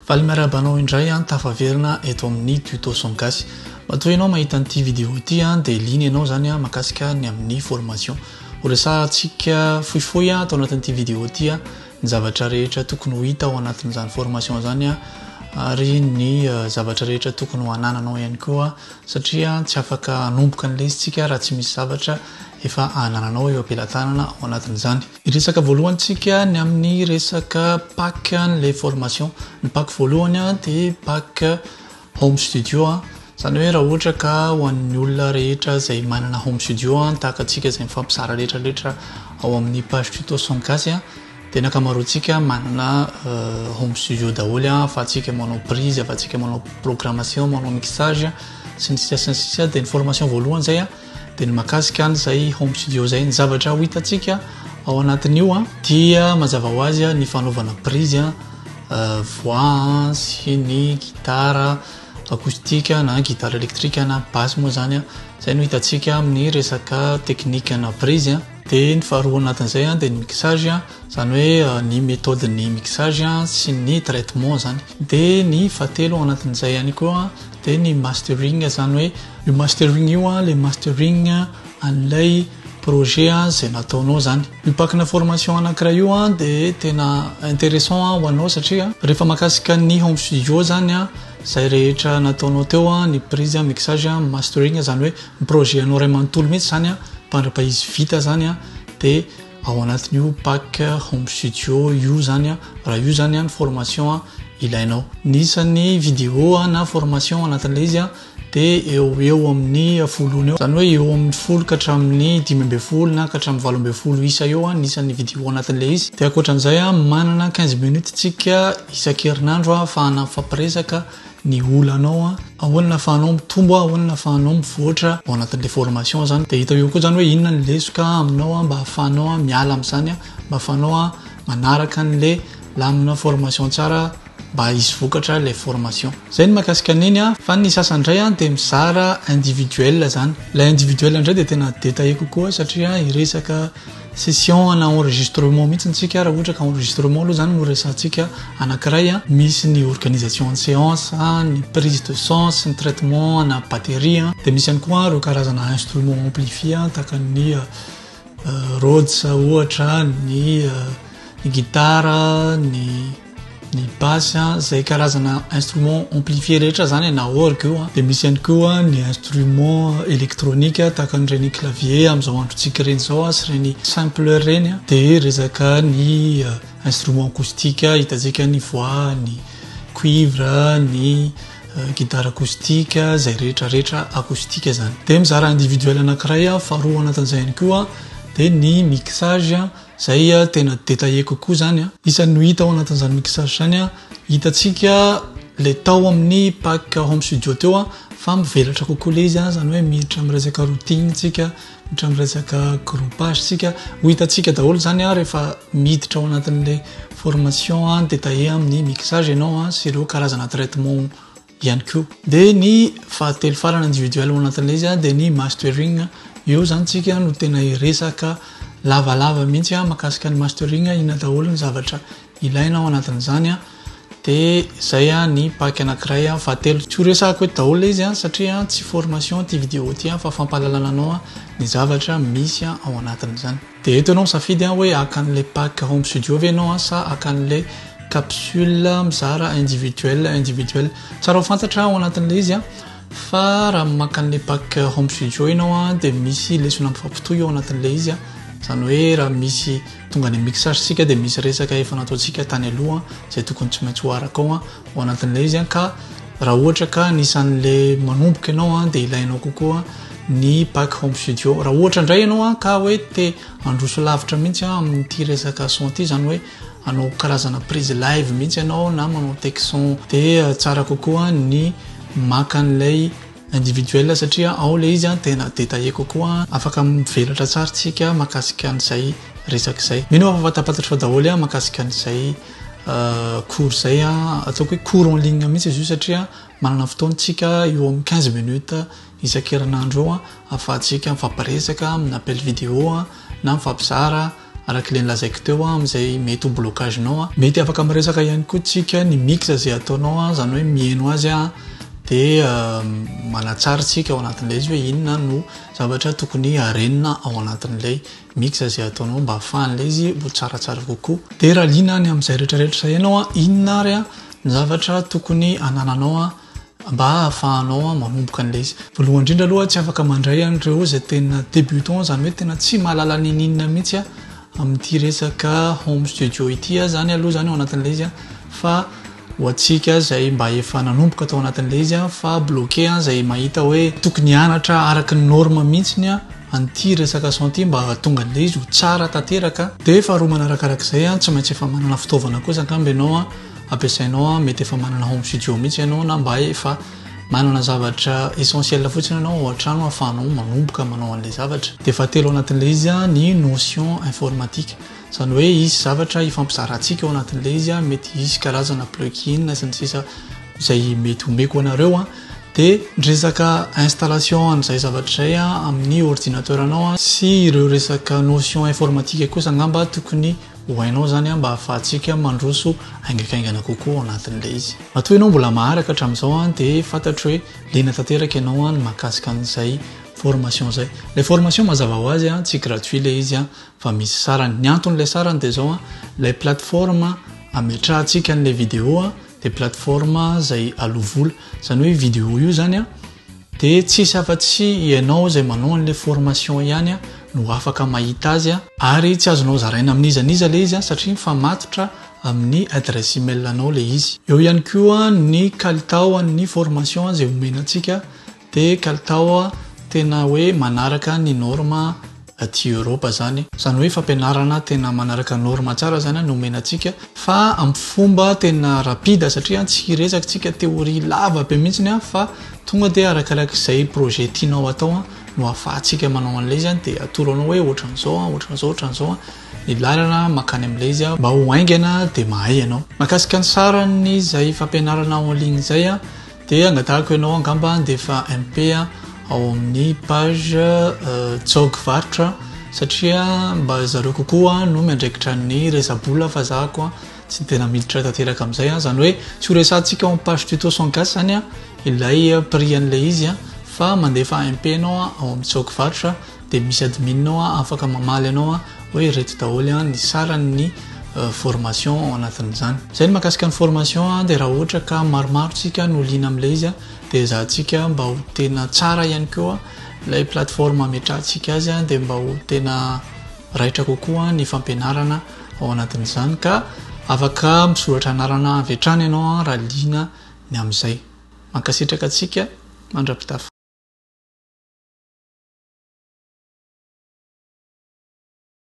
Valmerabanao indray tafaverina eto amin'ny tuto songasy. Matoa ianao mahita an'ity vidéo ity dia liny ianao zany makasika ny amin'ny formation. Horesantsika fohifohy atao anatin'ity vidéo ity ny zavatra rehetra tokony ho hita ao anatin'izany formation zany ary ny zavatra rehetra tokony ho anananao ihany koa satria tsy afaka hanomboka an'ilay isika raha tsy misy zavatra efa anananao eo ampelantanana ao anatin'izany. Resaka voalohany tsika ny amin'ny resaka pack n'ilay formation. Ny pack voalohany dia pack home studio zany hoe raha ohatra ka ho an'ny olona rehetra izay manana home studio tahaka antsika izay mifampizara rehetra ao amin'ny page tuto songasy dia ny ankamaroantsika manana home studio daholo fa antsika manao prise, fa antsika manao programmation, manao mixage sy ny sisa dia ny formation voalohany zay dia ny makasika an'izay home studio zay. Ny zavatra ho hitantsika ao anatin'io dia mazava ho azy ny fanaovana prise, voix sy ny gitara acoustique na gitara électrique na basse moa zany zay no hitantsika amin'ny resaka technique na prise. Dia ny faharoa anatin'izay dia ny mixage zany hoe ny méthode ny mixage sy ny traitement zany. Dia ny fahatelo anatin'izay ihany koa dia ny mastering zany hoe io mastering io le mastering an'ilay projet zay nataonao zany. Io pakina formation anankiray io dia tena intéressant ho anao satria rehefa makasika ny home studio zany zay rehetra nataonao teo ny prise, mixage, mastering zany hoe ny projet anao ray manontolo mihitsy zany mpandrapahizy vita zany dia ao anatin'io pack home studio io zany raha io zany ny formation ilainao. Nisan'ny vidéo na formation anatin'ilay izy dia eo amin'ny folony eo zany hoe eo amin'ny folo ka hatramin'ny 5 na ka hatramin'ny 8 isa eo nisan'ny vidéo anatin'ilay izy. Dia ankoatran'izay manana 15 minutes tsika isan-kerinandro ahafahana mifampiresaka ny olanao ahoana ahafahanao mitombo, ahoana ahafahanao mivoatra ao anatin'ilay formation zany. Dia hita eo koa zany hoe inona ny lesoka aminao mba ahafahanao miala amin'izany, mba ahafahanao manaraka an'ilay lamina formation tsara mba hisy vokatra ilay formation. Zay ny makasika an'iny fa ny sasandray dia mizara individuel zany. Ilay individuel indray dia tena détaillé kokoa satria iresaka session na enregistrement mihitsy tsika raha ohatra ka enregistrement aloha zany no resantsika anankiray misy ny organisation de séance, ny prise de son sy ny traitement na batterie dia misy ihany koa ireo karazana instrument amplifié tahaka ny Rhodes ohatra, ny gitara, ny basse zay karazana instrument amplifié rehetra zany na orgue dia misy ihany koa ny instrument électronique tahaka n'ireny clavier amin'izao androntsika ireny zao sy ireny simple ireny dia resaka ny instrument acoustique hitantsika ny voix, ny cuivre, ny gitara acoustique zay rehetrarehetra acoustique zany. Dia mizara individuel anankiray faharoa anatin'izay ihany koa dia ny mixage zay tena détaillé kokoa zany isan'ny hita ao anatin'izany mixage zany hitantsika le tao amin'ny pack home studio teo fa mivelatra kokoa le izy zany hoe miditra amin'ny resaka routine tsika, miditra amin'ny resaka groupage tsika ho hitantsika daholo zany rehefa miditra ao anatin'ilay formation détaillé amin'ny mixage ianao sy ireo karazana traitement ihany koa. Dia ny fahatelo farany individuel ao anatin'ilay izy dia ny mastering. Eo zany tsika no tena iresaka lavalava mihitsy makasika ny mastering inona daholo ny zavatra ilaina ao anatin'izany dia zay ny pack anankiray fahatelo. Tsy ho resahako hoe daholo izy satria tsy formation ty vidéo ty fa fampahalalana anao ny zavatra misy ao anatin'izany. Dia eto ianao misafidy hoe akan'ilay pack home studio ve ianao sa akan'ilay capsule mizara individuel. Tsara ho fantatra ao anatin'ilay izy fa raha makan'ilay pack home studio ianao dia misy lesona mifampitohy ao anatin'ilay izy zany hoe raha misy tonga ny mixage sika dia misy resaka efa nataontsika tany aloha zay tokony tsy maintsy hoaraka ao anatin'ilay izy ka raha ohatra ka nisan'ilay manomboka ianao dia ilainao kokoa ny pack home studio. Raha ohatra indray ianao ka hoe te androso lavitra mihitsy amin'ity resaka son ty zany hoe anao karazana prise live mihitsy ianao na manao texon dia tsara kokoa ny maka an'ilay individuel satria ao le izy tena détaillé kokoa afaka mivelatra tsara tsika makasika an'izay resaka izay. Mino afa fatapatatra fa daholo makasika an'izay cours zay ataoko hoe cours en ligne mihitsy izy io satria manana fotoantsika eo amin'ny 15 minutes isan-kerinandro eo afahantsika mifampiresaka amin'ny appel vidéo na mifampizara arak'le nilazaiko teo am'izay mety ho blocage nao mety afaka miresaka ihany koa tsika ny mix zay ataonao zany hoe mieno azy de manatsara tsika ao anatin'ilay izy hoe inona no zavatra tokony arenina ao anatin'ilay mix zay ataonao mba ahafahan'ilay izy ho tsaratsara kokoa de raha liana any am'izay rehetrarehetra zay ianao inona ary ny zavatra tokony anananao mba ahafahanao manomboka an'ilay izy voalohany indrindra aloha tsy afaka mandray an'ireo zay tena débutant zany hoe tena tsy mahalala ninina mihitsy amin'ity resaka home studio ity zany aloha zany ao anatin'ilay izy fa ho atsika zay mba efa nanomboka tao anatin'ilay izy fa bloqué zay mahita hoe tokony anatra araky ny norme mihitsiny an'ity resaka son ty mba tonga an'ilay izy ho tsara tanteraka de faharoa manarakarak'izay tsy maintsy efa manana fitaovana kosa kamby ianao ampiasainao mety efa manana home studio mihitsy ianao na mba efa manana zavatra essentiel fotsiny ianao ao an-trano ahafahanao manomboka manao an'ilay zavatra de fahatelo anatin'ilay izy ny notion informatique zany hoe izy zavatra ifampizarantsika ao anatin'ilay izy mety isy karazana plugin sy ny sisa zay mety homeko anareo de resaka installation an'izay zavatra zay amin'ny ordinateur anao sy ireo resaka notion informatique kosa ngamba tokony hoainao zany mba ahafahantsika mandroso aingakaingana kokoa anatin'ilay izy matoa ianao mbola maharaka hatramin'izao de fantatro hoe lena tanteraka ianao ny mahakasika an'izay formation zay la formation mazava ho azy tsy gratuit le izy fa misy sarany ny anton'ilay sarany de zao lay plateforme ametrahantsika an'ilay vidéo de plateforme zay alovola zany hoe vidéo io zany de tsisy afa-tsy ianao zay manao an'ilay formation ihany no afaka mahita azy ary tsy azonao zaraina amin'izaniza le izy satria mifamatotra amin'ny adresse email anao le izy eo ihany koa ny kalitao ny formation zay homenantsika de kalitao tena hoe manaraka ny norme aty Europa zany hoe fampianarana tena manaraka norme tsara zany no homenantsika fa amin'ny fomba tena rapide satria tsy resakitsika théorie lava be mihitsiny fa tonga de arakarak'izay projet tianao atao no ahafahantsika manao an'ilay izy de atoroanao hoe ohatran'izao ny lalana makany amin'ilay izy mba ho aingana de mahay ianao makasika ny sarany zay fampianarana en ligne zay de angatahako ianao angamba de fa MP ao amin'ny page Jogvarotra satria mba zareo kokoa no miandraikitra ny resabola fa zahako tsy tena miditra tanteraka amin'izay zany hoe tsy ho resantsika amin'ny page tuto sans casse zany ilay prix an'ilay izy fa mandefa MP anao ao amin'ny Jogvarotra de misy admin afaka mamaly anao hoe reto daholo ny sarany formation ao anatin'izany zay ny mahakasika ny formation de raha ohatra ka maromaro tsika no liana amin'ilay izy de zahantsika mba ho tena tsara ihany koa lay plateforme ametrahantsika azy de mba ho tena raitra kokoa ny fampianarana ao anatin'izany ka afaka misoratra anarana avy hatrany ianao raha liana ny amin'izay mankasitraka atsika mandrapitafa